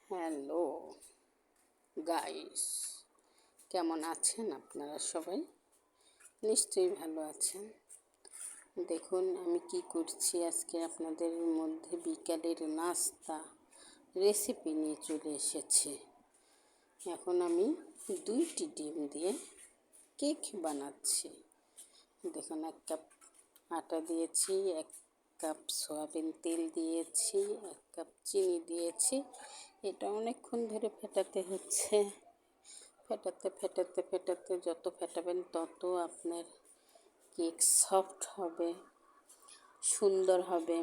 Hello guys, কেমন আছেন আপনারা সবাই? নিশ্চয়ই ভালো আছেন। দেখুন আমি কি করছি, আজকে আপনাদের মধ্যে বিকালের নাস্তা রেসিপি নিয়ে চলে এসেছি। এখন আমি 2টি ডিম দিয়ে কেক বানাচ্ছি। দেখুন 1 কাপ আটা দিয়েছি, 1 কাপ সয়াবিন তেল দিয়েছি, 1 কাপ চিনি দিয়েছি। এটা অনেকক্ষণ ধরে ফেটাতে হচ্ছে। ফেটাতে যত ফেটাবেন তত আপনার কেক সফট হবে, সুন্দর হবে,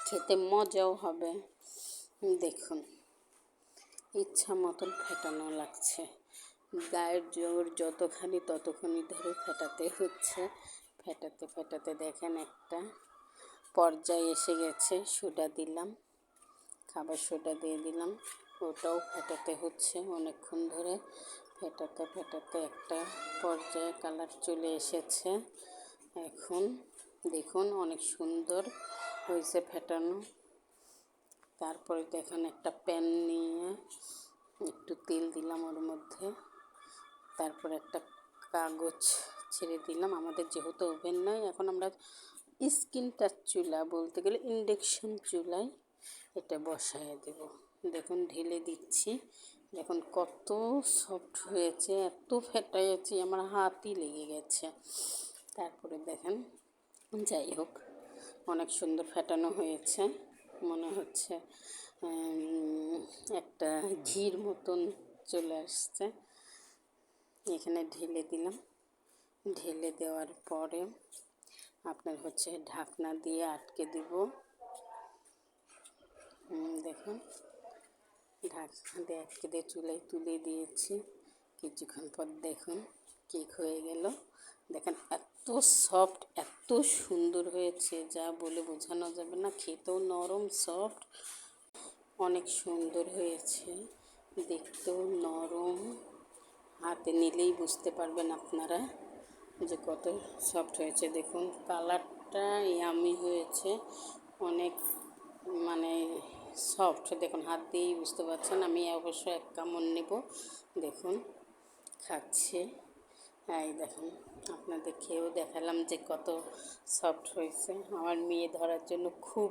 খেতে মজাও হবে। দেখুন ইচ্ছা মতন ফেটানো লাগছে, গায়ের জোর যতখানি ততখানি ধরে ফেটাতে হচ্ছে। ফেটাতে দেখেন একটা পর্যায়ে এসে গেছে। সোডা দিলাম, খাবার সোডা দিয়ে দিলাম, ওটাও ফেটাতে হচ্ছে অনেকক্ষণ ধরে। ফেটাতে একটা পর্যায়ে কালার চলে এসেছে। এখন দেখুন অনেক সুন্দর হয়েছে ফেটানো। তারপরে দেখুন একটা প্যান নিয়ে একটু তেল দিলাম ওর মধ্যে, তারপর একটা কাগজ ছেড়ে দিলাম। আমাদের যেহেতু ওভেন নয়, এখন আমরা স্কিন টাচ চুলা, বলতে গেলে ইন্ডাকশন চুলায় এটা বসায় দেব। দেখুন ঢেলে দিচ্ছি, দেখুন কত সফট হয়েছে, এত ফেটাইছি আমার হাতই লেগে গেছে। তারপরে দেখেন, যাই হোক অনেক সুন্দর ফেটানো হয়েছে, মনে হচ্ছে একটা ঘির মতন চলে আসছে। এখানে ঢেলে দিলাম, ঢেলে দেওয়ার পরে আপনার হচ্ছে ঢাকনা দিয়ে আটকে দেব। দেখুন ঢাকনা দিয়ে আটকে দিয়ে চুলায় তুলে দিয়েছি। কিছুক্ষণ পর দেখুন কেক হয়ে গেল। দেখেন এত সফট, এত সুন্দর হয়েছে যা বলে বোঝানো যাবে না। খেতেও নরম, সফট, অনেক সুন্দর হয়েছে, দেখতেও নরম। হাতে নিলেই বুঝতে পারবেন আপনারা যে কত সফট হয়েছে। দেখুন কালারটা ইয়ামি হয়েছে, অনেক মানে সফট। দেখুন হাত দিয়েই বুঝতে পারছেন। আমি অবশ্য 1 কামড় নেব। দেখুন খাচ্ছে, এই দেখুন আপনাদের খেয়েও দেখালাম যে কত সফট হয়েছে। আমার মেয়ে ধরার জন্য খুব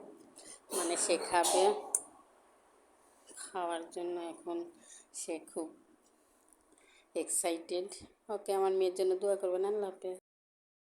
মানে সে খাবে, খাওয়ার জন্য এখন সে খুব এক্সাইটেড। ওকে, আমার মেয়ের জন্য দোয়া করবেন। আল্লাহ হাফেজ।